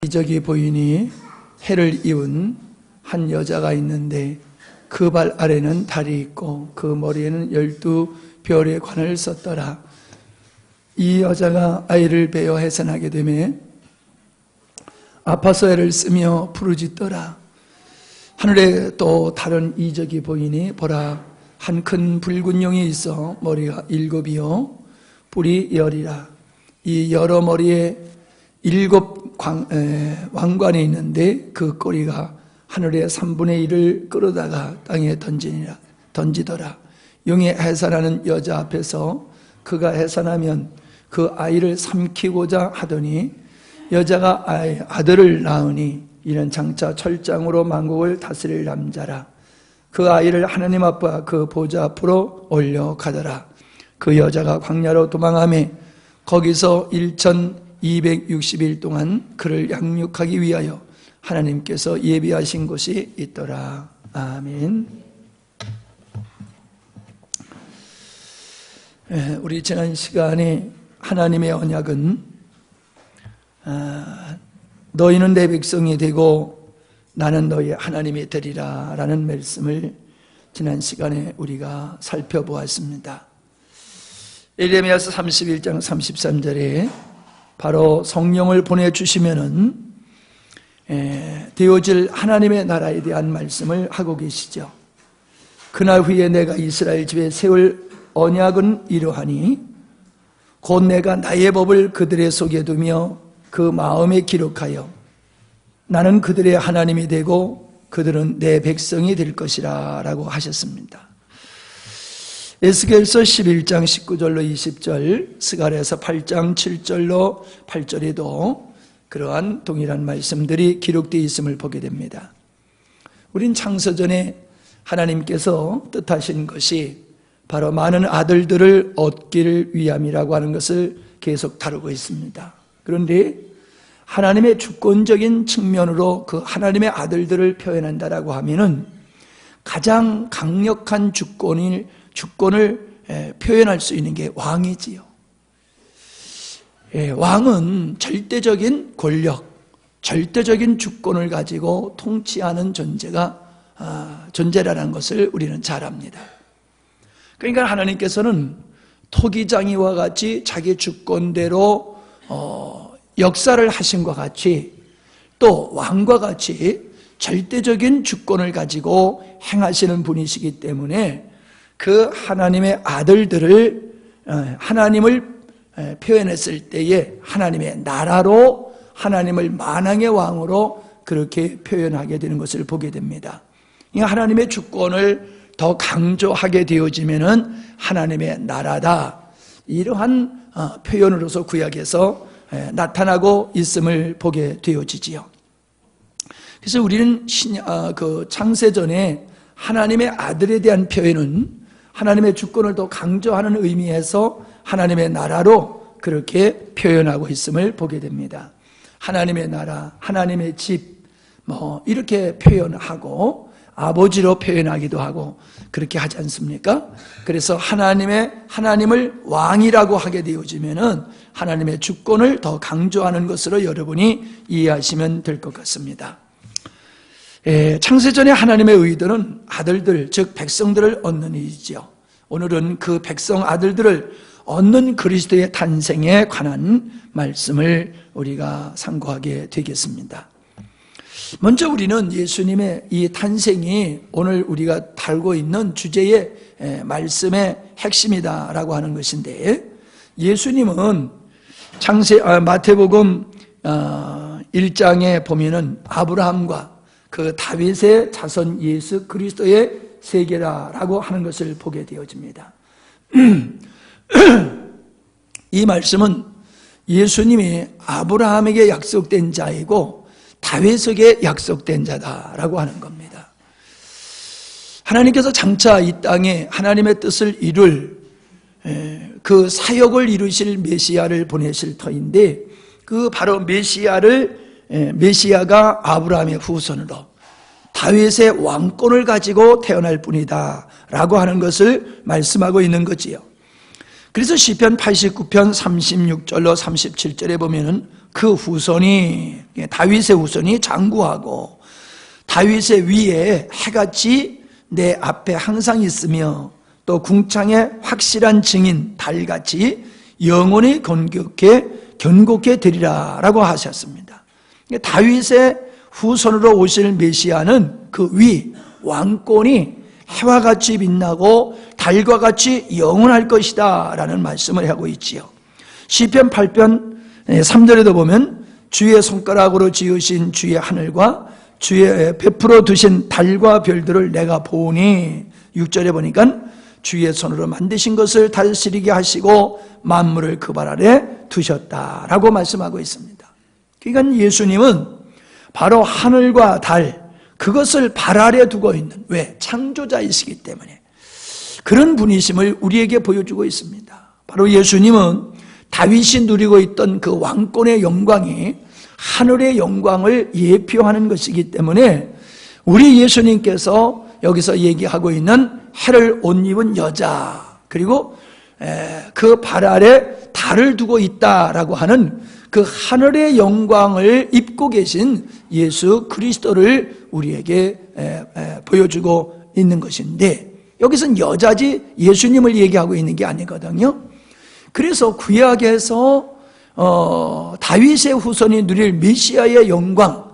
기저귀 보이니 해를 이은 한 여자가 있는데 그 발 아래는 달이 있고 그 머리에는 12별의 관을 썼더라. 이 여자가 아이를 베어 해산하게 되매 아파서 애를 쓰며 부르짖더라. 하늘에 또 다른 이적이 보이니 보라, 한 큰 붉은 용이 있어 머리가 7이요 뿔이 10이라. 이 여러 머리에 7 왕관이 있는데 그 꼬리가 하늘의 3분의 1을 끌어다가 땅에 던지더라. 용이 해산하는 여자 앞에서 그가 해산하면 그 아이를 삼키고자 하더니 여자가 아들을 낳으니 이는 장차 철장으로 만국을 다스릴 남자라. 그 아이를 하나님 앞과 그 보좌 앞으로 올려가더라. 그 여자가 광야로 도망하며 거기서 1260일 동안 그를 양육하기 위하여 하나님께서 예비하신 곳이 있더라. 아멘. 우리 지난 시간에 하나님의 언약은 너희는 내 백성이 되고 나는 너희의 하나님이 되리라 라는 말씀을 지난 시간에 우리가 살펴보았습니다. 에레미야서 31장 33절에 바로 성령을 보내주시면은 되어질 하나님의 나라에 대한 말씀을 하고 계시죠. 그날 후에 내가 이스라엘 집에 세울 언약은 이러하니 곧 내가 나의 법을 그들의 속에 두며 그 마음에 기록하여 나는 그들의 하나님이 되고 그들은 내 백성이 될 것이라 라고 하셨습니다. 에스겔서 11장 19절로 20절, 스가랴서 8장 7절로 8절에도 그러한 동일한 말씀들이 기록되어 있음을 보게 됩니다. 우린 창세전에 하나님께서 뜻하신 것이 바로 많은 아들들을 얻기를 위함이라고 하는 것을 계속 다루고 있습니다. 그런데 하나님의 주권적인 측면으로 그 하나님의 아들들을 표현한다라고 하면은 가장 강력한 주권을 표현할 수 있는 게 왕이지요. 왕은 절대적인 권력, 절대적인 주권을 가지고 통치하는 존재라는 것을 우리는 잘 압니다. 그러니까 하나님께서는 토기장이와 같이 자기 주권대로 역사를 하신 것 같이 또 왕과 같이 절대적인 주권을 가지고 행하시는 분이시기 때문에 그 하나님의 아들들을 하나님을 표현했을 때에 하나님의 나라로 하나님을 만왕의 왕으로 그렇게 표현하게 되는 것을 보게 됩니다. 하나님의 주권을 더 강조하게 되어지면은 하나님의 나라다, 이러한 표현으로서 구약에서 나타나고 있음을 보게 되어지지요. 그래서 우리는 그 창세전에 하나님의 아들에 대한 표현은 하나님의 주권을 더 강조하는 의미에서 하나님의 나라로 그렇게 표현하고 있음을 보게 됩니다. 하나님의 나라, 하나님의 집, 이렇게 표현하고 아버지로 표현하기도 하고 그렇게 하지 않습니까? 그래서 하나님을 왕이라고 하게 되어지면은 하나님의 주권을 더 강조하는 것으로 여러분이 이해하시면 될 것 같습니다. 창세전에 하나님의 의도는 아들들, 즉 백성들을 얻는 일이지요. 오늘은 그 백성 아들들을 얻는 그리스도의 탄생에 관한 말씀을 우리가 상고하게 되겠습니다. 먼저 우리는 예수님의 이 탄생이 오늘 우리가 다루고 있는 주제의 말씀의 핵심이다라고 하는 것인데, 예수님은 마태복음 1장에 보면은 아브라함과 그 다윗의 자손 예수 그리스도의 세계라라고 하는 것을 보게 되어집니다. 이 말씀은 예수님이 아브라함에게 약속된 자이고 다윗에게 약속된 자다라고 하는 겁니다. 하나님께서 장차 이 땅에 하나님의 뜻을 이룰 그 사역을 이루실 메시아를 보내실 터인데, 그 바로 메시아가 아브라함의 후손으로 다윗의 왕권을 가지고 태어날 뿐이다 라고 하는 것을 말씀하고 있는 거지요. 그래서 시편 89편 36절로 37절에 보면은 그 후손이, 다윗의 후손이 장구하고 다윗의 위에 해같이 내 앞에 항상 있으며 또 궁창에 확실한 증인 달같이 영원히 견고케 되리라 라고 하셨습니다. 다윗의 후손으로 오실 메시아는 그 위, 왕권이 해와 같이 빛나고 달과 같이 영원할 것이다 라는 말씀을 하고 있지요. 시편 8편 3절에도 보면 주의 손가락으로 지으신 주의 하늘과 주의 베풀어 두신 달과 별들을 내가 보니, 6절에 보니까 주의 손으로 만드신 것을 다스리게 하시고 만물을 그 발 아래 두셨다라고 말씀하고 있습니다. 그러니까 예수님은 바로 하늘과 달, 그것을 발 아래 두고 있는, 왜? 창조자이시기 때문에 그런 분이심을 우리에게 보여주고 있습니다. 바로 예수님은 다윗이 누리고 있던 그 왕권의 영광이 하늘의 영광을 예표하는 것이기 때문에 우리 예수님께서 여기서 얘기하고 있는 해를 옷 입은 여자, 그리고 그 발 아래 달을 두고 있다라고 하는 그 하늘의 영광을 입고 계신 예수 그리스도를 우리에게 보여주고 있는 것인데, 여기서는 여자지 예수님을 얘기하고 있는 게 아니거든요. 그래서 구약에서 다윗의 후손이 누릴 메시아의 영광,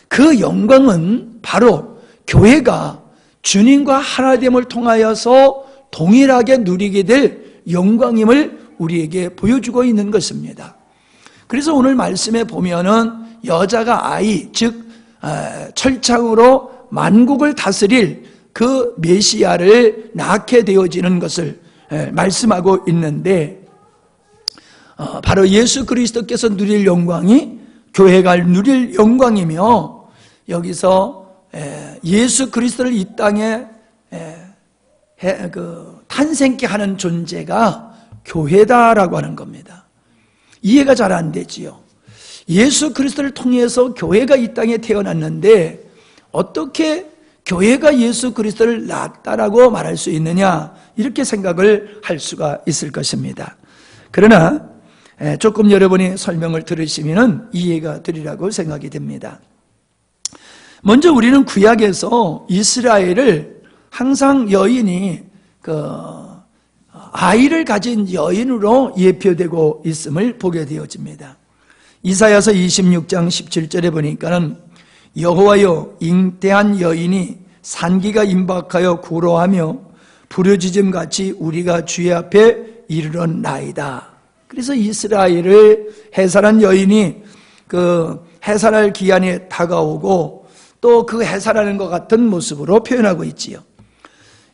그 영광은 바로 교회가 주님과 하나됨을 통하여서 동일하게 누리게 될 영광임을 우리에게 보여주고 있는 것입니다. 그래서 오늘 말씀에 보면은 여자가 아이, 즉 철창으로 만국을 다스릴 그 메시아를 낳게 되어지는 것을 말씀하고 있는데, 바로 예수 그리스도께서 누릴 영광이 교회가 누릴 영광이며, 여기서 예수 그리스도를 이 땅에 탄생케 하는 존재가 교회다라고 하는 겁니다. 이해가 잘 안 되지요. 예수 그리스도를 통해서 교회가 이 땅에 태어났는데 어떻게 교회가 예수 그리스도를 낳았다라고 말할 수 있느냐, 이렇게 생각을 할 수가 있을 것입니다. 그러나 조금 여러분이 설명을 들으시면 이해가 되리라고 생각이 됩니다. 먼저 우리는 구약에서 이스라엘을 항상 여인이 아이를 가진 여인으로 예표되고 있음을 보게 되어집니다. 이사야서 26장 17절에 보니까는 여호와여, 잉태한 여인이 산기가 임박하여 구로하며 부르짖음같이 우리가 주의 앞에 이르렀나이다. 그래서 이스라엘을 해산한 여인이 그 해산할 기한이 다가오고 또 그 해산하는 것 같은 모습으로 표현하고 있지요.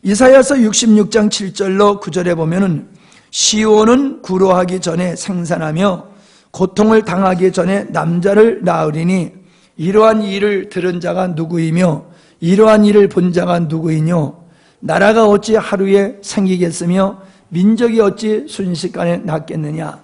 이사야서 66장 7절로 9절에 보면은 시온은 구로하기 전에 생산하며 고통을 당하기 전에 남자를 낳으리니 이러한 일을 들은 자가 누구이며 이러한 일을 본 자가 누구이뇨? 나라가 어찌 하루에 생기겠으며 민족이 어찌 순식간에 낫겠느냐?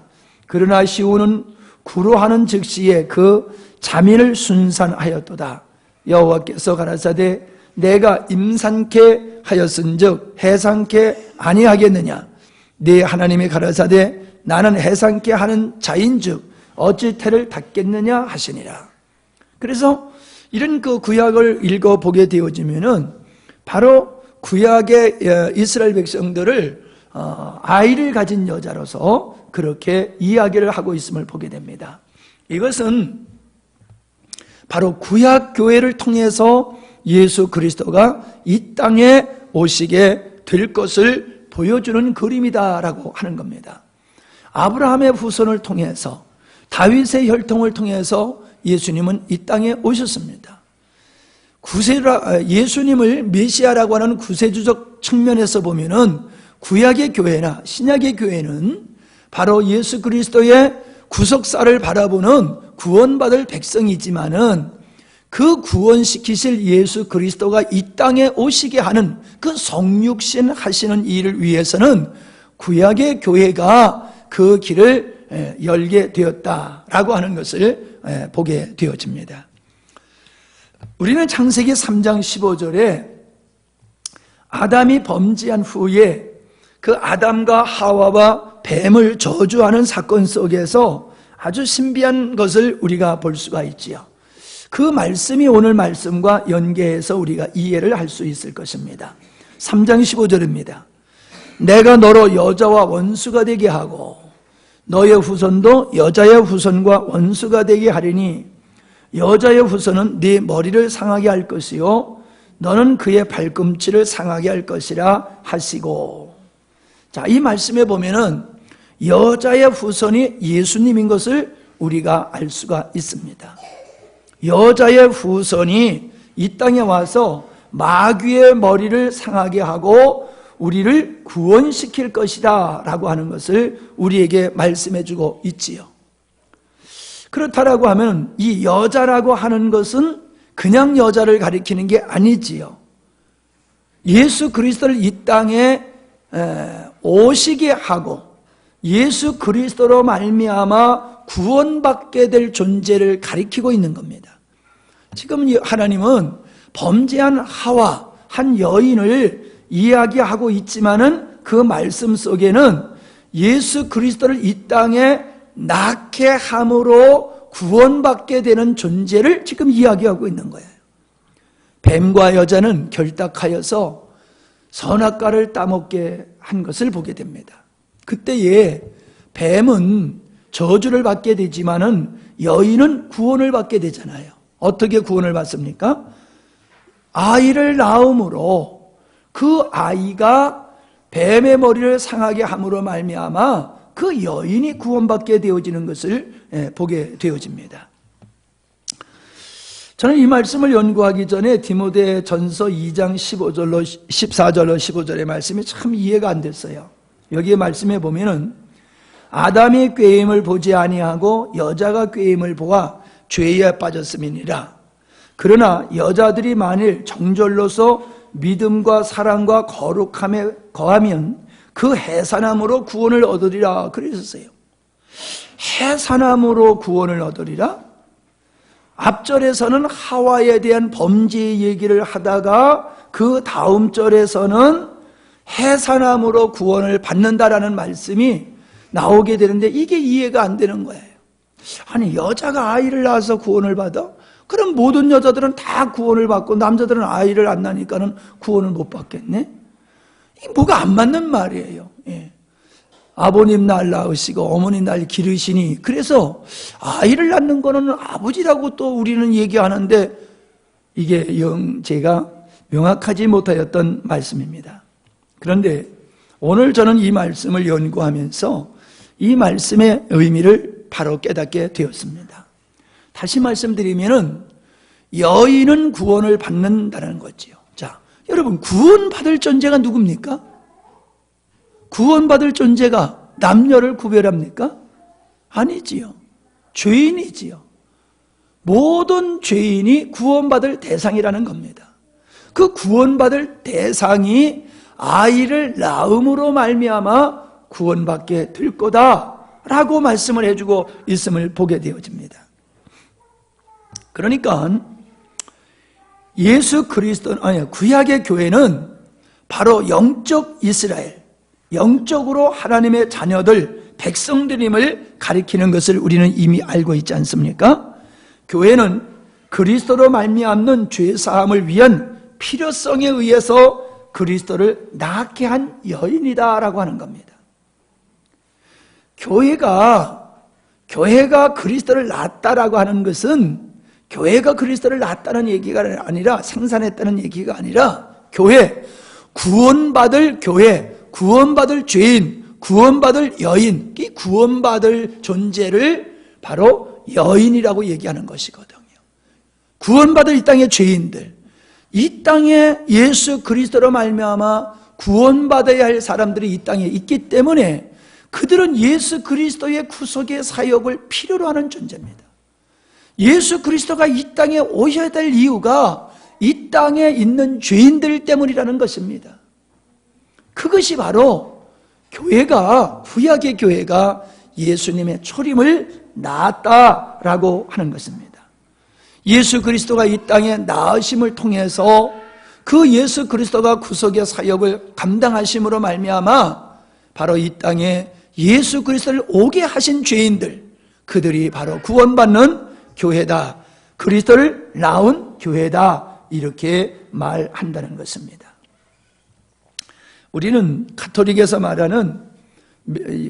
그러나 시온은 구로하는 즉시에 그 자민을 순산하였도다. 여호와께서 가라사대 내가 임산케 하였은즉 해산케 아니하겠느냐? 네 하나님이 가라사대 나는 해산케 하는 자인즉 어찌 태를 닫겠느냐 하시니라. 그래서 이런 그 구약을 읽어보게 되어지면은 바로 구약의 이스라엘 백성들을 아이를 가진 여자로서 그렇게 이야기를 하고 있음을 보게 됩니다. 이것은 바로 구약 교회를 통해서 예수 그리스도가 이 땅에 오시게 될 것을 보여주는 그림이다라고 하는 겁니다. 아브라함의 후손을 통해서 다윗의 혈통을 통해서 예수님은 이 땅에 오셨습니다. 예수님을 메시아라고 하는 구세주적 측면에서 보면은 구약의 교회나 신약의 교회는 바로 예수 그리스도의 구속사를 바라보는 구원받을 백성이지만은 그 구원시키실 예수 그리스도가 이 땅에 오시게 하는 그 성육신 하시는 일을 위해서는 구약의 교회가 그 길을 열게 되었다라고 하는 것을 보게 되어집니다. 우리는 창세기 3장 15절에 아담이 범죄한 후에 그 아담과 하와와 뱀을 저주하는 사건 속에서 아주 신비한 것을 우리가 볼 수가 있지요. 그 말씀이 오늘 말씀과 연계해서 우리가 이해를 할 수 있을 것입니다. 3장 15절입니다. 내가 너로 여자와 원수가 되게 하고 너의 후손도 여자의 후손과 원수가 되게 하리니 여자의 후손은 네 머리를 상하게 할 것이요 너는 그의 발꿈치를 상하게 할 것이라 하시고. 자, 이 말씀에 보면은 여자의 후손이 예수님인 것을 우리가 알 수가 있습니다. 여자의 후손이 이 땅에 와서 마귀의 머리를 상하게 하고 우리를 구원시킬 것이다 라고 하는 것을 우리에게 말씀해 주고 있지요. 그렇다라고 하면 이 여자라고 하는 것은 그냥 여자를 가리키는 게 아니지요. 예수 그리스도를 이 땅에 오시게 하고 예수 그리스도로 말미암아 구원받게 될 존재를 가리키고 있는 겁니다. 지금 하나님은 범죄한 하와 한 여인을 이야기하고 있지만은 그 말씀 속에는 예수 그리스도를 이 땅에 낳게 함으로 구원받게 되는 존재를 지금 이야기하고 있는 거예요. 뱀과 여자는 결탁하여서 선악과를 따먹게 한 것을 보게 됩니다. 그때에 뱀은 저주를 받게 되지만은 여인은 구원을 받게 되잖아요. 어떻게 구원을 받습니까? 아이를 낳음으로 그 아이가 뱀의 머리를 상하게 함으로 말미암아 그 여인이 구원받게 되어지는 것을 보게 되어집니다. 저는 이 말씀을 연구하기 전에 디모데 전서 2장 14절로 15절의 말씀이 참 이해가 안 됐어요. 여기에 말씀해 보면은 아담이 꾀임을 보지 아니하고 여자가 꾀임을 보아 죄에 빠졌음이니라. 그러나 여자들이 만일 정절로서 믿음과 사랑과 거룩함에 거하면 그 해산함으로 구원을 얻으리라 그러셨어요. 해산함으로 구원을 얻으리라? 앞절에서는 하와에 대한 범죄 얘기를 하다가 그 다음 절에서는 해산함으로 구원을 받는다라는 말씀이 나오게 되는데 이게 이해가 안 되는 거예요. 아니, 여자가 아이를 낳아서 구원을 받아? 그럼 모든 여자들은 다 구원을 받고 남자들은 아이를 안 낳으니까는 구원을 못 받겠네? 이게 뭐가 안 맞는 말이에요. 예. 아버님 날 낳으시고 어머니 날 기르시니 그래서 아이를 낳는 거는 아버지라고 또 우리는 얘기하는데 이게 제가 명확하지 못하였던 말씀입니다. 그런데 오늘 저는 이 말씀을 연구하면서 이 말씀의 의미를 바로 깨닫게 되었습니다. 다시 말씀드리면은 여인은 구원을 받는다는 거지요. 자, 여러분, 구원받을 존재가 누굽니까? 구원받을 존재가 남녀를 구별합니까? 아니지요. 죄인이지요. 모든 죄인이 구원받을 대상이라는 겁니다. 그 구원받을 대상이 아이를 낳음으로 말미암아 구원받게 될 거다라고 말씀을 해주고 있음을 보게 되어집니다. 그러니까 예수 그리스도 구약의 교회는 바로 영적 이스라엘, 영적으로 하나님의 자녀들, 백성들임을 가리키는 것을 우리는 이미 알고 있지 않습니까? 교회는 그리스도로 말미암는 죄 사함을 위한 필요성에 의해서 그리스도를 낳게 한 여인이다라고 하는 겁니다. 교회가 그리스도를 낳았다라고 하는 것은 교회가 그리스도를 낳았다는 얘기가 아니라 생산했다는 얘기가 아니라 구원받을 교회, 구원받을 죄인, 구원받을 여인, 이 구원받을 존재를 바로 여인이라고 얘기하는 것이거든요. 구원받을 이 땅의 죄인들, 이 땅에 예수 그리스도로 말미암아 구원받아야 할 사람들이 이 땅에 있기 때문에 그들은 예수 그리스도의 구속의 사역을 필요로 하는 존재입니다. 예수 그리스도가 이 땅에 오셔야 될 이유가 이 땅에 있는 죄인들 때문이라는 것입니다. 그것이 바로 구약의 교회가 예수님의 초림을 낳았다라고 하는 것입니다. 예수 그리스도가 이 땅에 나으심을 통해서 그 예수 그리스도가 구속의 사역을 감당하심으로 말미암아 바로 이 땅에 예수 그리스도를 오게 하신 죄인들, 그들이 바로 구원받는 교회다, 그리스도를 낳은 교회다, 이렇게 말한다는 것입니다. 우리는 가톨릭에서 말하는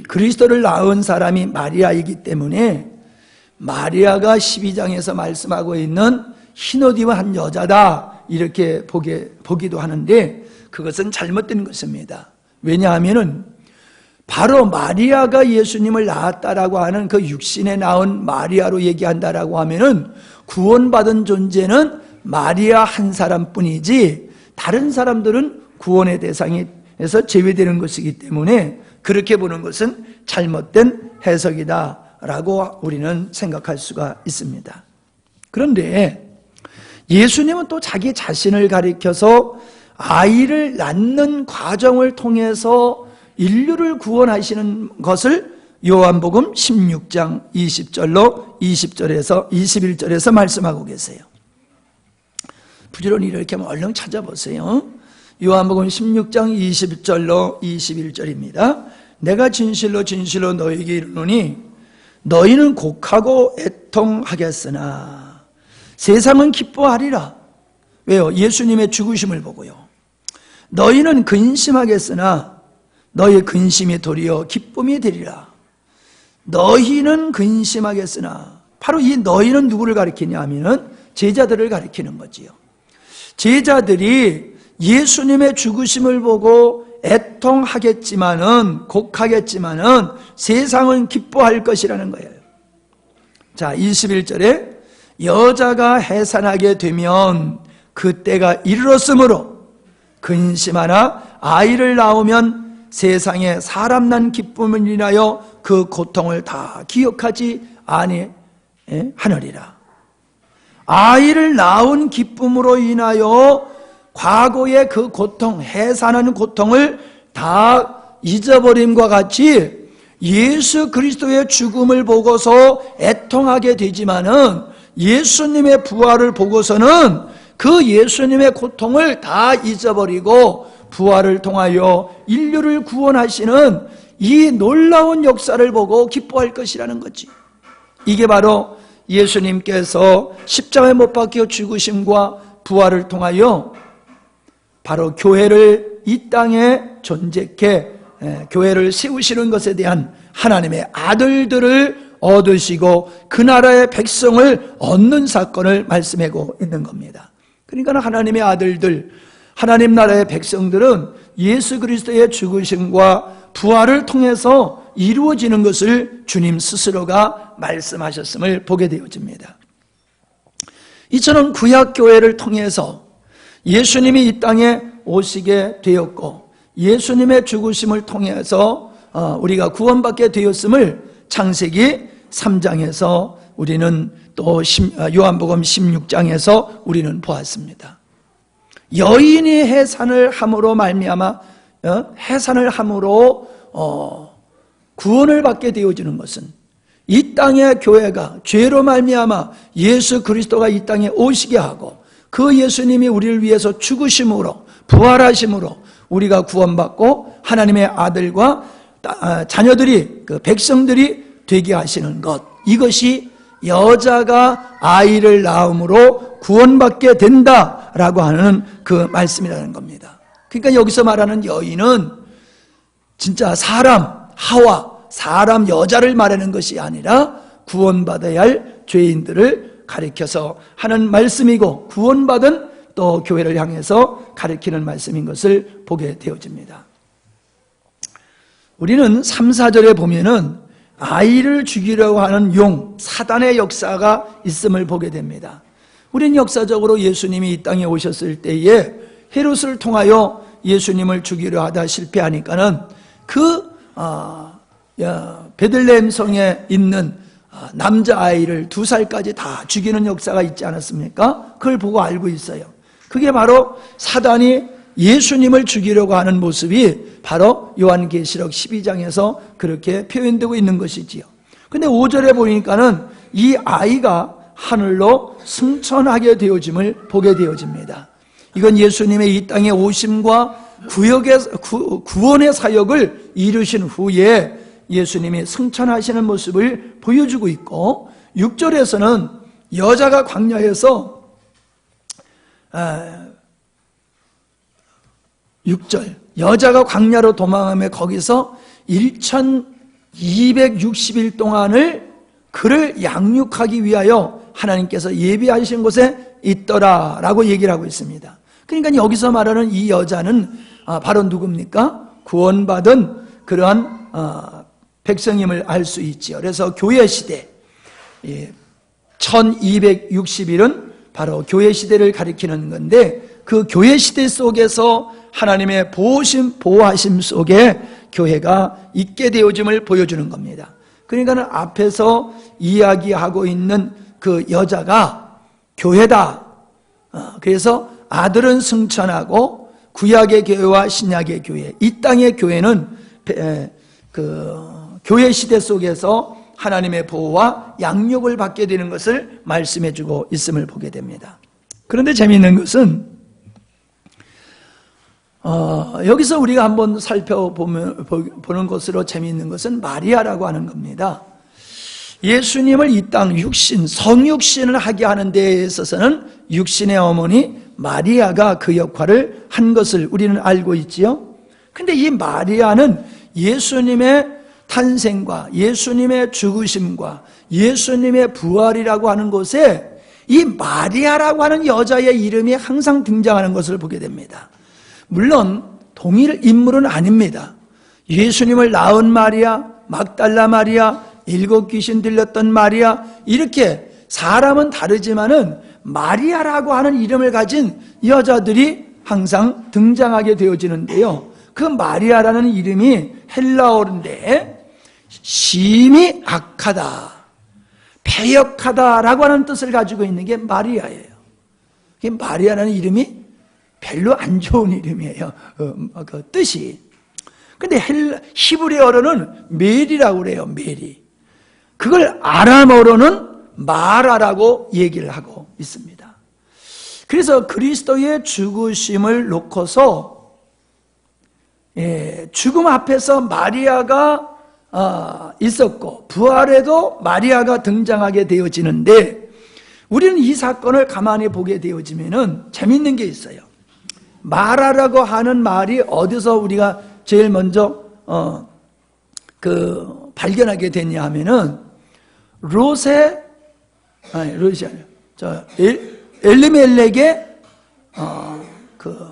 그리스도를 낳은 사람이 마리아이기 때문에 마리아가 12장에서 말씀하고 있는 흰옷 입은 한 여자다, 이렇게 보기도 하는데 그것은 잘못된 것입니다. 왜냐하면 바로 마리아가 예수님을 낳았다라고 하는 그 육신에 낳은 마리아로 얘기한다라고 하면은 구원받은 존재는 마리아 한 사람뿐이지 다른 사람들은 구원의 대상에서 제외되는 것이기 때문에 그렇게 보는 것은 잘못된 해석이다라고 우리는 생각할 수가 있습니다. 그런데 예수님은 또 자기 자신을 가리켜서 아이를 낳는 과정을 통해서 인류를 구원하시는 것을 요한복음 16장 20절로 21절에서 말씀하고 계세요. 부지런히 이렇게 얼른 찾아보세요. 요한복음 16장 20절로 21절입니다. 내가 진실로 진실로 너희에게 이르노니 너희는 곡하고 애통하겠으나 세상은 기뻐하리라. 왜요? 예수님의 죽으심을 보고요. 너희는 근심하겠으나 너희 근심이 도리어 기쁨이 되리라. 너희는 근심하겠으나, 바로 이 너희는 누구를 가리키냐 하면은 제자들을 가리키는 거지요. 제자들이 예수님의 죽으심을 보고 애통하겠지만은, 곡하겠지만은 세상은 기뻐할 것이라는 거예요. 자, 21절에 여자가 해산하게 되면 그때가 이르렀으므로 근심하나 아이를 낳으면 세상에 사람 난 기쁨을 인하여 그 고통을 다 기억하지 아니하느리라. 아이를 낳은 기쁨으로 인하여 과거의 그 고통, 해산하는 고통을 다 잊어버림과 같이 예수 그리스도의 죽음을 보고서 애통하게 되지만은 예수님의 부활을 보고서는 그 예수님의 고통을 다 잊어버리고 부활을 통하여 인류를 구원하시는 이 놀라운 역사를 보고 기뻐할 것이라는 거지. 이게 바로 예수님께서 십자가에 못 박혀 죽으심과 부활을 통하여 바로 교회를 이 땅에 존재케, 교회를 세우시는 것에 대한 하나님의 아들들을 얻으시고 그 나라의 백성을 얻는 사건을 말씀하고 있는 겁니다. 그러니까 하나님의 아들들, 하나님 나라의 백성들은 예수 그리스도의 죽으심과 부활을 통해서 이루어지는 것을 주님 스스로가 말씀하셨음을 보게 되어집니다. 이처럼 구약교회를 통해서 예수님이 이 땅에 오시게 되었고 예수님의 죽으심을 통해서 우리가 구원받게 되었음을 창세기 3장에서 우리는 또 요한복음 16장에서 우리는 보았습니다. 여인이 해산을 함으로 말미암아 해산을 함으로 구원을 받게 되어지는 것은 이 땅의 교회가 죄로 말미암아 예수 그리스도가 이 땅에 오시게 하고 그 예수님이 우리를 위해서 죽으심으로 부활하심으로 우리가 구원받고 하나님의 아들과 자녀들이, 그 백성들이 되게 하시는 것, 이것이 여자가 아이를 낳음으로 구원받게 된다라고 하는 그 말씀이라는 겁니다. 그러니까 여기서 말하는 여인은 진짜 사람, 하와, 사람 여자를 말하는 것이 아니라 구원받아야 할 죄인들을 가리켜서 하는 말씀이고 구원받은 또 교회를 향해서 가리키는 말씀인 것을 보게 되어집니다. 우리는 3, 4절에 보면은 아이를 죽이려고 하는 용, 사단의 역사가 있음을 보게 됩니다. 우리는 역사적으로 예수님이 이 땅에 오셨을 때에 헤롯을 통하여 예수님을 죽이려 하다 실패하니까는 그 베들레헴 성에 있는 남자아이를 2살까지 다 죽이는 역사가 있지 않았습니까? 그걸 보고 알고 있어요. 그게 바로 사단이 예수님을 죽이려고 하는 모습이 바로 요한계시록 12장에서 그렇게 표현되고 있는 것이지요. 근데 5절에 보니까는 이 아이가 하늘로 승천하게 되어짐을 보게 되어집니다. 이건 예수님의 이 땅에 오심과 구원의 사역을 이루신 후에 예수님이 승천하시는 모습을 보여주고 있고, 6절에서는 여자가 광야에서 6절 여자가 광야로 도망하며 거기서 1260일 동안을 그를 양육하기 위하여 하나님께서 예비하신 곳에 있더라 라고 얘기를 하고 있습니다. 그러니까 여기서 말하는 이 여자는 바로 누굽니까? 구원받은 그러한 백성임을 알 수 있지요. 그래서 교회 시대 1260일은 바로 교회 시대를 가리키는 건데, 그 교회 시대 속에서 하나님의 보호하심 속에 교회가 있게 되어짐을 보여주는 겁니다. 그러니까 앞에서 이야기하고 있는 그 여자가 교회다. 그래서 아들은 승천하고 구약의 교회와 신약의 교회, 이 땅의 교회는 그 교회 시대 속에서 하나님의 보호와 양육을 받게 되는 것을 말씀해주고 있음을 보게 됩니다. 그런데 재미있는 것은 여기서 우리가 한번 살펴보는 것으로 재미있는 것은 마리아라고 하는 겁니다. 예수님을 이 땅 성육신을 하게 하는 데에 있어서는 육신의 어머니 마리아가 그 역할을 한 것을 우리는 알고 있지요. 근데 이 마리아는 예수님의 탄생과 예수님의 죽으심과 예수님의 부활이라고 하는 곳에 이 마리아라고 하는 여자의 이름이 항상 등장하는 것을 보게 됩니다. 물론 동일 인물은 아닙니다. 예수님을 낳은 마리아, 막달라 마리아, 7 귀신 들렸던 마리아, 이렇게 사람은 다르지만은 마리아라고 하는 이름을 가진 여자들이 항상 등장하게 되어지는데요. 그 마리아라는 이름이 헬라어인데 심히 악하다, 패역하다라고 하는 뜻을 가지고 있는 게 마리아예요. 마리아라는 이름이 별로 안 좋은 이름이에요. 그 뜻이. 근데 히브리어로는 메리라고 그래요. 메리. 그걸 아람어로는 마라라고 얘기를 하고 있습니다. 그래서 그리스도의 죽으심을 놓고서 죽음 앞에서 마리아가 있었고 부활에도 마리아가 등장하게 되어지는데, 우리는 이 사건을 가만히 보게 되어지면은 재밌는 게 있어요. 마라라고 하는 말이 어디서 우리가 제일 먼저 발견하게 됐냐 하면은 엘리멜렉의 그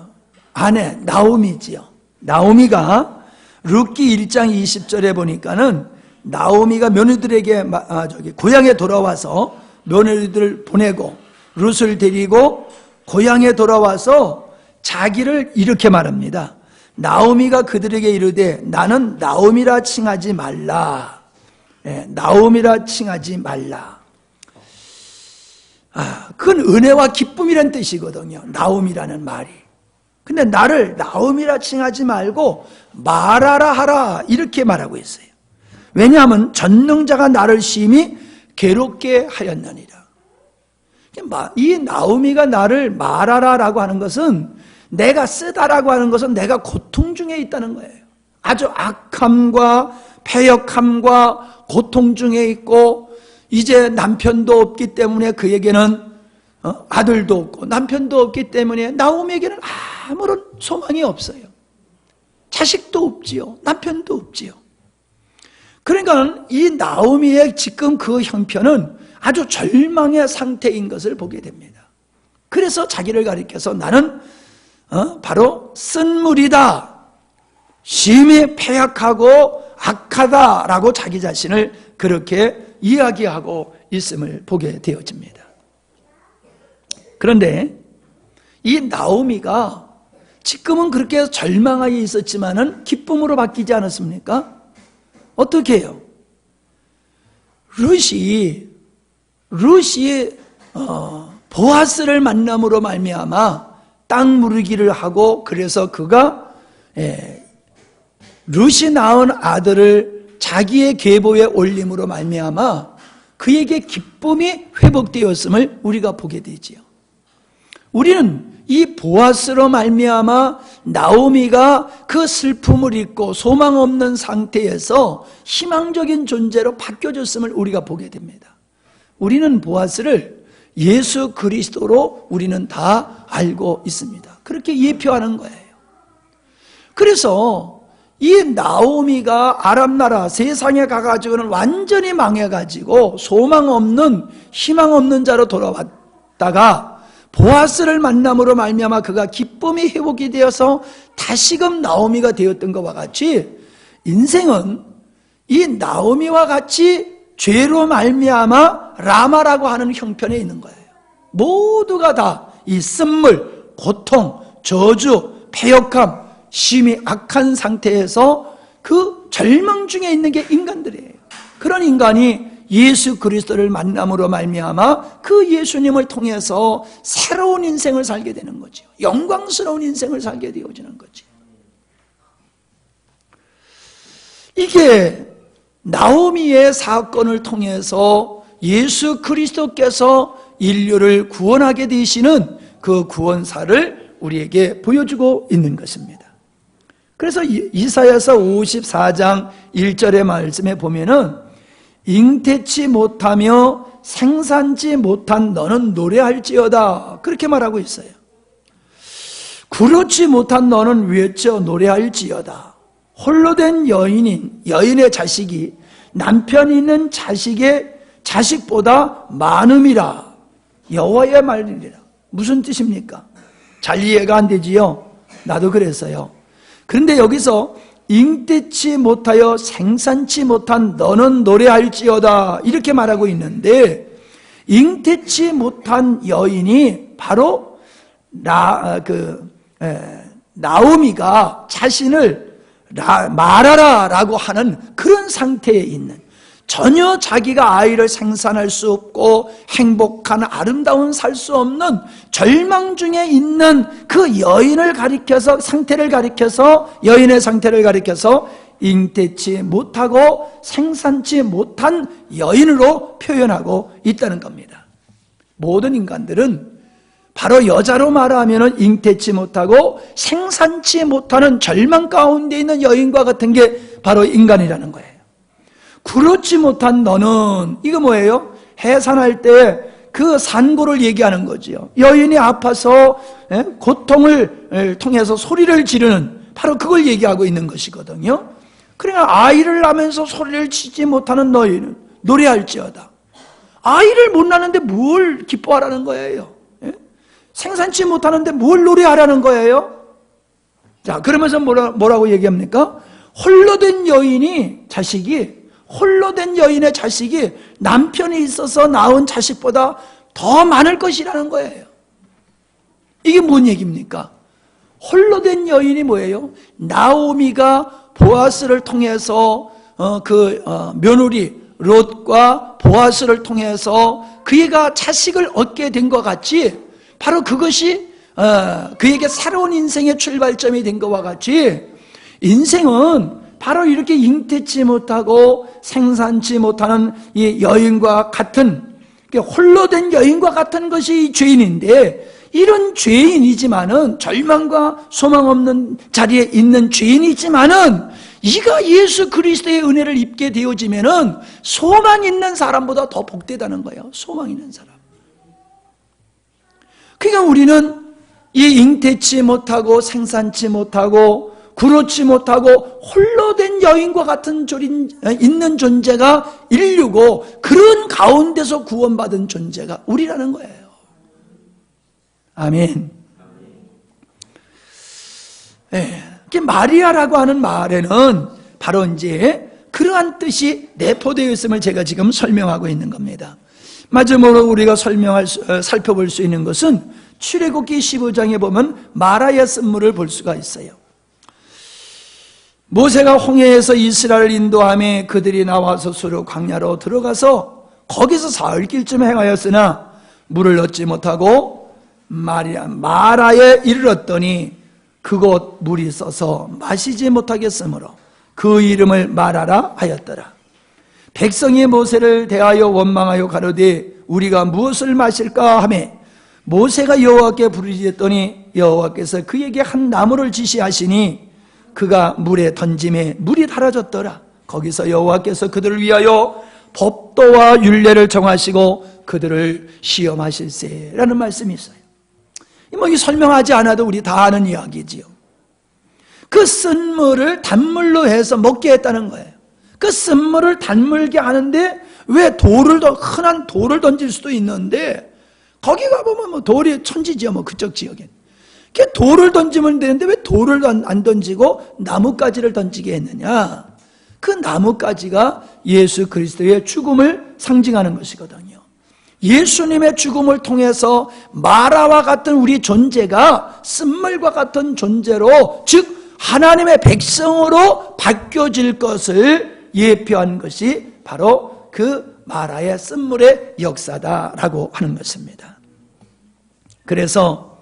아내 나오미지요. 나오미가 룻기 1장 20절에 보니까는 나오미가 며느리들에게 고향에 돌아와서 며느리들을 보내고 룻을 데리고 고향에 돌아와서 자기를 이렇게 말합니다. 나오미가 그들에게 이르되 나는 나오미라 칭하지 말라. 나오미라 칭하지 말라. 그건 은혜와 기쁨이란 뜻이거든요. 나오미라는 말이. 근데 나를 나오미라 칭하지 말고 마라라 하라, 이렇게 말하고 있어요. 왜냐하면 전능자가 나를 심히 괴롭게 하였느니라. 이 나오미가 나를 마라라라고 하는 것은, 내가 쓰다라고 하는 것은 내가 고통 중에 있다는 거예요. 아주 악함과 패역함과 고통 중에 있고, 이제 남편도 없기 때문에 그에게는 아들도 없고 남편도 없기 때문에 나오미에게는 아무런 소망이 없어요. 자식도 없지요. 남편도 없지요. 그러니까 이 나오미의 지금 그 형편은 아주 절망의 상태인 것을 보게 됩니다. 그래서 자기를 가리켜서 나는 바로 쓴물이다, 심히 패약하고 악하다라고 자기 자신을 그렇게 이야기하고 있음을 보게 되어집니다. 그런데 이 나오미가 지금은 그렇게 절망하여 있었지만은 기쁨으로 바뀌지 않았습니까? 어떻게 해요? 룻이 보아스를 만남으로 말미암아 땅 무르기를 하고, 그래서 그가 룻이 낳은 아들을 자기의 계보에 올림으로 말미암아 그에게 기쁨이 회복되었음을 우리가 보게 되지요. 우리는 이 보아스로 말미암아 나오미가 그 슬픔을 잊고 소망 없는 상태에서 희망적인 존재로 바뀌어졌음을 우리가 보게 됩니다. 우리는 보아스를 예수 그리스도로 우리는 다 알고 있습니다. 그렇게 예표하는 거예요. 그래서 이 나오미가 아람 나라 세상에 가가지고는 완전히 망해가지고 소망 없는 희망 없는 자로 돌아왔다가 보아스를 만남으로 말미암아 그가 기쁨이 회복이 되어서 다시금 나오미가 되었던 것과 같이 인생은 이 나오미와 같이 죄로 말미암아 라마라고 하는 형편에 있는 거예요. 모두가 다 이 쓴물, 고통, 저주, 패역함, 심히 악한 상태에서 그 절망 중에 있는 게 인간들이에요. 그런 인간이 예수 그리스도를 만남으로 말미암아 그 예수님을 통해서 새로운 인생을 살게 되는 거죠. 영광스러운 인생을 살게 되어지는 거죠. 이게 나오미의 사건을 통해서 예수 그리스도께서 인류를 구원하게 되시는 그 구원사를 우리에게 보여주고 있는 것입니다. 그래서 이사야서 54장 1절의 말씀에 보면은 잉태치 못하며 생산치 못한 너는 노래할지어다 그렇게 말하고 있어요. 구르지 못한 너는 외쳐 노래할지어다. 홀로 된 여인의 자식이 남편 있는 자식의 자식보다 많음이라. 여호와의 말이라. 무슨 뜻입니까? 잘 이해가 안 되지요? 나도 그랬어요. 그런데 여기서 잉태치 못하여 생산치 못한 너는 노래할지어다 이렇게 말하고 있는데, 잉태치 못한 여인이 바로 나오미가 자신을 말하라 라고 하는 그런 상태에 있는, 전혀 자기가 아이를 생산할 수 없고 행복한 아름다운 살 수 없는 절망 중에 있는 그 여인을 가리켜서, 상태를 가리켜서, 여인의 상태를 가리켜서 잉태치 못하고 생산치 못한 여인으로 표현하고 있다는 겁니다. 모든 인간들은 바로 여자로 말하면 잉태치 못하고 생산치 못하는 절망 가운데 있는 여인과 같은 게 바로 인간이라는 거예요. 구르지 못한 너는, 이거 뭐예요? 해산할 때 그 산고를 얘기하는 거지요. 여인이 아파서 고통을 통해서 소리를 지르는, 바로 그걸 얘기하고 있는 것이거든요. 그러니까 아이를 낳으면서 소리를 치지 못하는 너희는 노래할지어다. 아이를 못 낳는데 뭘 기뻐하라는 거예요? 생산치 못하는데 뭘 노래하라는 거예요? 자, 그러면서 뭐라고 얘기합니까? 홀로 된 여인이 홀로 된 여인의 자식이 남편이 있어서 낳은 자식보다 더 많을 것이라는 거예요. 이게 뭔 얘기입니까? 홀로 된 여인이 뭐예요? 나오미가 보아스를 통해서 며느리 롯과 보아스를 통해서 그가 자식을 얻게 된 것 같이, 바로 그것이 그에게 새로운 인생의 출발점이 된 것과 같이, 인생은 바로 이렇게 잉태치 못하고 생산치 못하는 이 여인과 같은, 홀로 된 여인과 같은 것이 죄인인데, 이런 죄인이지만은, 절망과 소망 없는 자리에 있는 죄인이지만은, 이가 예수 그리스도의 은혜를 입게 되어지면은 소망 있는 사람보다 더 복되다는 거예요. 소망 있는 사람. 그러니까 우리는 이 잉태치 못하고 생산치 못하고 구르지 못하고 홀로 된 여인과 같은 있는 존재가 인류고, 그런 가운데서 구원받은 존재가 우리라는 거예요. 아멘. 네. 마리아라고 하는 말에는 바로 이제 그러한 뜻이 내포되어 있음을 제가 지금 설명하고 있는 겁니다. 마지막으로 우리가 살펴볼 수 있는 것은 출애굽기 15장에 보면 마라의 쓴물을 볼 수가 있어요. 모세가 홍해에서 이스라엘을 인도하며 그들이 나와서 수르 광야로 들어가서 거기서 사흘길쯤 행하였으나 물을 얻지 못하고 마라에 이르렀더니 그곳 물이 써서 마시지 못하겠으므로 그 이름을 마라라 하였더라. 백성이 모세를 대하여 원망하여 가로되 우리가 무엇을 마실까 하매 모세가 여호와께 부르짖었더니 여호와께서 그에게 한 나무를 지시하시니 그가 물에 던짐에 물이 달아졌더라. 거기서 여호와께서 그들을 위하여 법도와 율례를 정하시고 그들을 시험하실세라는 말씀이 있어요. 이 설명하지 않아도 우리 다 아는 이야기지요. 그 쓴물을 단물로 해서 먹게 했다는 거예요. 그 쓴물을 단물게 하는데 왜 흔한 돌을 던질 수도 있는데 거기 가보면 돌이 천지지요, 그쪽 지역엔. 돌을 던지면 되는데 왜 돌을 안 던지고 나뭇가지를 던지게 했느냐? 그 나뭇가지가 예수 그리스도의 죽음을 상징하는 것이거든요. 예수님의 죽음을 통해서 마라와 같은 우리 존재가 쓴물과 같은 존재로, 즉 하나님의 백성으로 바뀌어질 것을 예표한 것이 바로 그 마라의 쓴물의 역사다라고 하는 것입니다. 그래서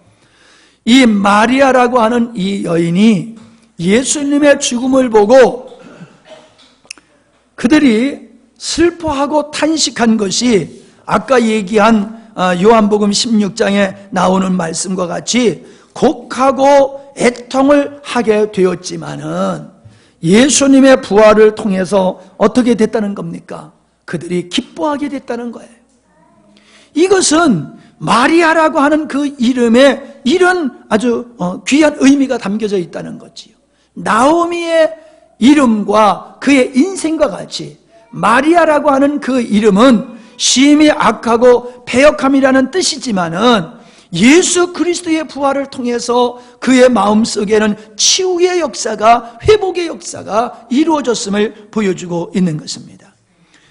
이 마리아라고 하는 이 여인이 예수님의 죽음을 보고 그들이 슬퍼하고 탄식한 것이 아까 얘기한 요한복음 16장에 나오는 말씀과 같이 곡하고 애통을 하게 되었지만은 예수님의 부활을 통해서 어떻게 됐다는 겁니까? 그들이 기뻐하게 됐다는 거예요. 이것은 마리아라고 하는 그 이름에 이런 아주 귀한 의미가 담겨져 있다는 거지요. 나오미의 이름과 그의 인생과 같이 마리아라고 하는 그 이름은 심히 악하고 패역함이라는 뜻이지만은 예수 그리스도의 부활을 통해서 그의 마음속에는 치유의 역사가, 회복의 역사가 이루어졌음을 보여주고 있는 것입니다.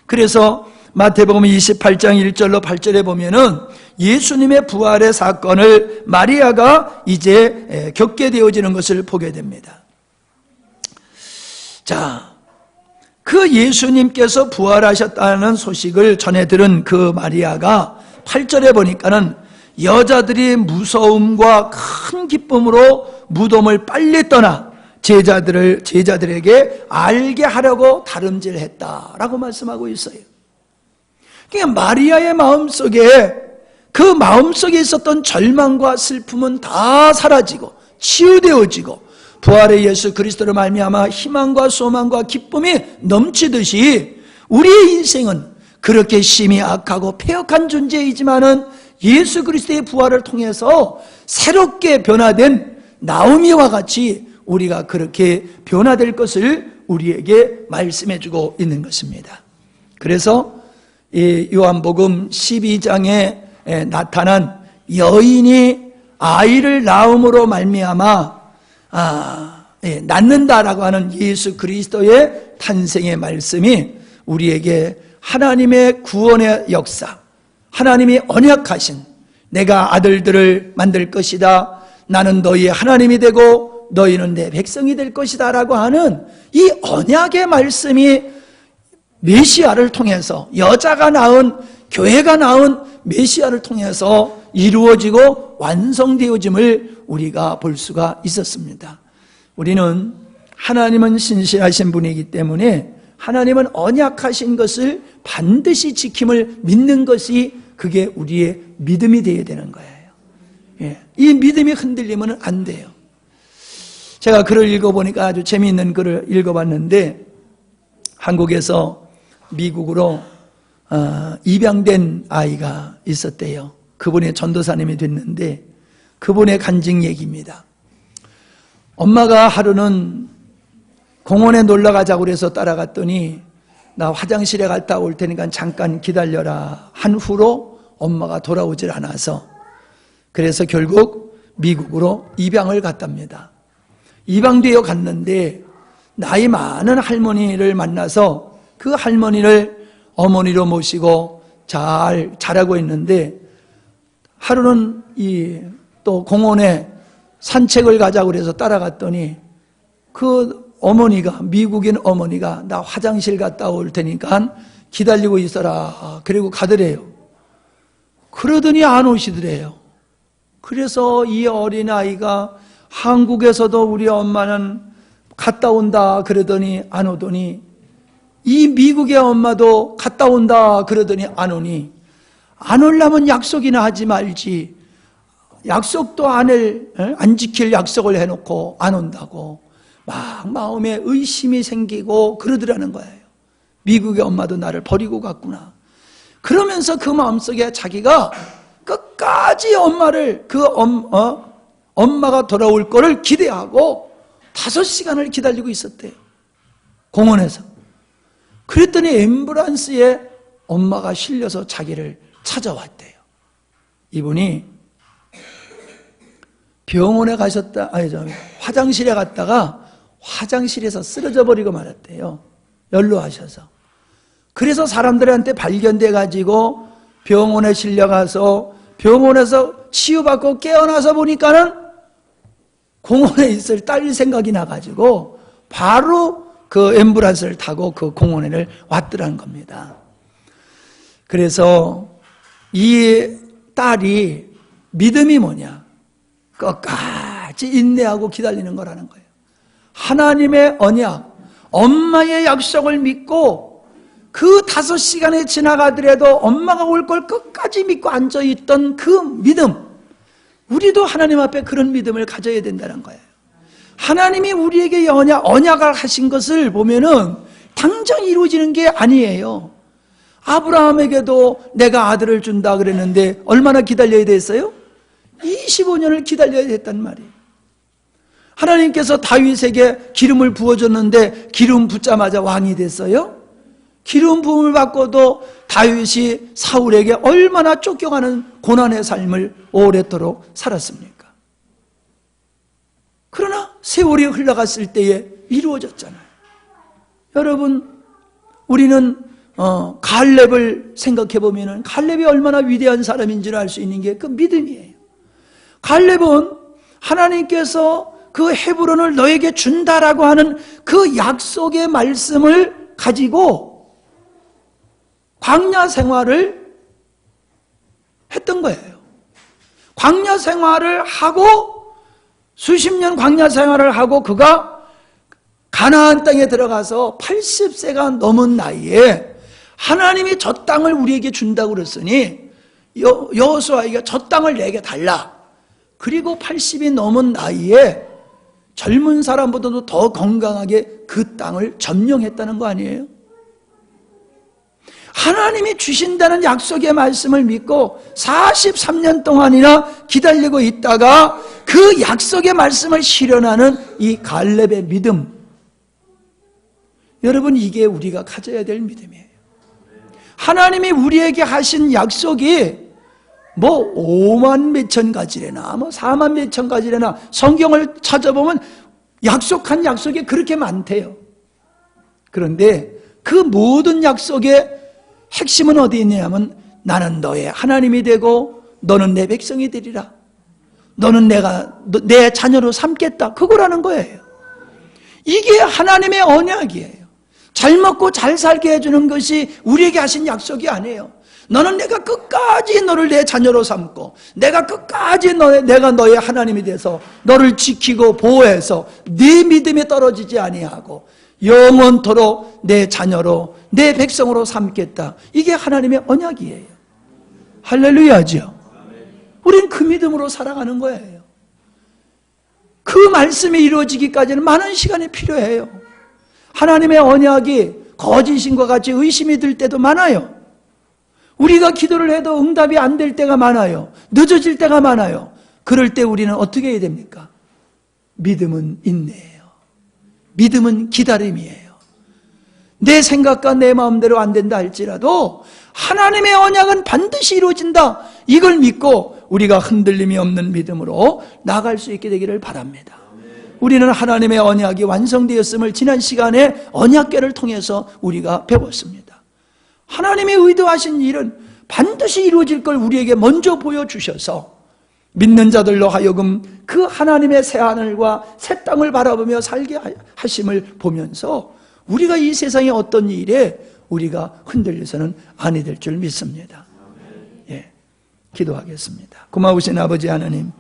그래서 마태복음 28장 1절로 8절에 보면은 예수님의 부활의 사건을 마리아가 이제 겪게 되어지는 것을 보게 됩니다. 자, 그 예수님께서 부활하셨다는 소식을 전해 들은 그 마리아가 8절에 보니까는 여자들이 무서움과 큰 기쁨으로 무덤을 빨리 떠나 제자들에게 알게 하려고 다름질했다라고 말씀하고 있어요. 그러니까 마리아의 마음속에, 그 마음속에 있었던 절망과 슬픔은 다 사라지고 치유되어지고 부활의 예수 그리스도로 말미암아 희망과 소망과 기쁨이 넘치듯이 우리의 인생은 그렇게 심히 악하고 패역한 존재이지만은 예수 그리스도의 부활을 통해서 새롭게 변화된 나오미와 같이 우리가 그렇게 변화될 것을 우리에게 말씀해주고 있는 것입니다. 그래서 이 요한복음 12장에 나타난 여인이 아이를 낳음으로 말미암아 낳는다라고 하는 예수 그리스도의 탄생의 말씀이 우리에게 하나님의 구원의 역사, 하나님이 언약하신 내가 아들들을 만들 것이다, 나는 너희의 하나님이 되고 너희는 내 백성이 될 것이다 라고 하는 이 언약의 말씀이 메시아를 통해서, 여자가 낳은, 교회가 낳은 메시아를 통해서 이루어지고 완성되어짐을 우리가 볼 수가 있었습니다. 우리는 하나님은 신실하신 분이기 때문에 하나님은 언약하신 것을 반드시 지킴을 믿는 것이 그게 우리의 믿음이 되어야 되는 거예요. 이 믿음이 흔들리면 안 돼요. 제가 글을 읽어보니까 아주 재미있는 글을 읽어봤는데, 한국에서 미국으로 입양된 아이가 있었대요. 그분의 전도사님이 됐는데 그분의 간증 얘기입니다. 엄마가 하루는 공원에 놀러 가자고 그래서 따라갔더니 나 화장실에 갔다 올 테니까 잠깐 기다려라 한 후로 엄마가 돌아오질 않아서, 그래서 결국 미국으로 입양을 갔답니다. 입양되어 갔는데 나이 많은 할머니를 만나서 그 할머니를 어머니로 모시고 잘 자라고 있는데, 하루는 또 공원에 산책을 가자고 그래서 따라갔더니 그 어머니가, 미국인 어머니가 나 화장실 갔다 올 테니까 기다리고 있어라 그리고 가더래요. 그러더니 안 오시더래요. 그래서 이 어린아이가 한국에서도 우리 엄마는 갔다 온다 그러더니 안 오더니, 이 미국의 엄마도 갔다 온다 그러더니 안 오니, 안 오려면 약속이나 하지 말지 약속도 안 지킬 약속을 해놓고 안 온다고 막 마음에 의심이 생기고 그러더라는 거예요. 미국의 엄마도 나를 버리고 갔구나. 그러면서 그 마음속에 자기가 끝까지 엄마를 엄마가 돌아올 거를 기대하고 5시간을 기다리고 있었대요. 공원에서. 그랬더니 앰뷸런스에 엄마가 실려서 자기를 찾아왔대요. 이분이 병원에 화장실에 갔다가 화장실에서 쓰러져 버리고 말았대요. 연로하셔서. 그래서 사람들한테 발견돼 가지고 병원에 실려가서 병원에서 치유받고 깨어나서 보니까는 공원에 있을 딸 생각이 나가지고 바로 그 앰뷸런스를 타고 그 공원에 왔더라는 겁니다. 그래서 이 딸이 믿음이 뭐냐? 끝까지 인내하고 기다리는 거라는 거예요. 하나님의 언약, 엄마의 약속을 믿고 그 5시간이 지나가더라도 엄마가 올 걸 끝까지 믿고 앉아있던 그 믿음, 우리도 하나님 앞에 그런 믿음을 가져야 된다는 거예요. 하나님이 우리에게 언약을 하신 것을 보면은 당장 이루어지는 게 아니에요. 아브라함에게도 내가 아들을 준다 그랬는데 얼마나 기다려야 됐어요? 25년을 기다려야 됐단 말이에요. 하나님께서 다윗에게 기름을 부어줬는데 기름 붓자마자 왕이 됐어요? 기름 부음을 받고도 다윗이 사울에게 얼마나 쫓겨가는 고난의 삶을 오랫도록 살았습니까? 그러나 세월이 흘러갔을 때에 이루어졌잖아요. 여러분, 우리는 갈렙을 생각해 보면은 갈렙이 얼마나 위대한 사람인지를 알 수 있는 게 그 믿음이에요. 갈렙은 하나님께서 그 헤브론을 너에게 준다라고 하는 그 약속의 말씀을 가지고 광야 생활을 했던 거예요. 광야 생활을 하고 수십 년 광야 생활을 하고 그가 가나안 땅에 들어가서 80세가 넘은 나이에 하나님이 저 땅을 우리에게 준다고 그랬으니 여호수아에게 저 땅을 내게 달라. 그리고 80이 넘은 나이에 젊은 사람보다도 더 건강하게 그 땅을 점령했다는 거 아니에요? 하나님이 주신다는 약속의 말씀을 믿고 43년 동안이나 기다리고 있다가 그 약속의 말씀을 실현하는 이 갈렙의 믿음, 여러분, 이게 우리가 가져야 될 믿음이에요. 하나님이 우리에게 하신 약속이 5만 몇천 가지래나 4만 몇천 가지래나 성경을 찾아보면 약속한 약속이 그렇게 많대요. 그런데 그 모든 약속의 핵심은 어디 있냐면 나는 너의 하나님이 되고 너는 내 백성이 되리라. 너는 내 자녀로 삼겠다. 그거라는 거예요. 이게 하나님의 언약이에요. 잘 먹고 잘 살게 해주는 것이 우리에게 하신 약속이 아니에요. 너는 내가 끝까지 너를 내 자녀로 삼고 내가 끝까지 내가 너의 하나님이 돼서 너를 지키고 보호해서 네 믿음에 떨어지지 아니하고 영원토록 내 자녀로 내 백성으로 삼겠다. 이게 하나님의 언약이에요. 할렐루야죠. 우린 그 믿음으로 살아가는 거예요. 그 말씀이 이루어지기까지는 많은 시간이 필요해요. 하나님의 언약이 거짓인 것 같이 의심이 들 때도 많아요. 우리가 기도를 해도 응답이 안 될 때가 많아요. 늦어질 때가 많아요. 그럴 때 우리는 어떻게 해야 됩니까? 믿음은 인내예요. 믿음은 기다림이에요. 내 생각과 내 마음대로 안 된다 할지라도 하나님의 언약은 반드시 이루어진다. 이걸 믿고 우리가 흔들림이 없는 믿음으로 나아갈 수 있게 되기를 바랍니다. 우리는 하나님의 언약이 완성되었음을 지난 시간에 언약궤를 통해서 우리가 배웠습니다. 하나님이 의도하신 일은 반드시 이루어질 걸 우리에게 먼저 보여주셔서 믿는 자들로 하여금 그 하나님의 새하늘과 새 땅을 바라보며 살게 하심을 보면서 우리가 이 세상의 어떤 일에 우리가 흔들려서는 아니 될 줄 믿습니다. 예, 기도하겠습니다. 고마우신 아버지 하나님,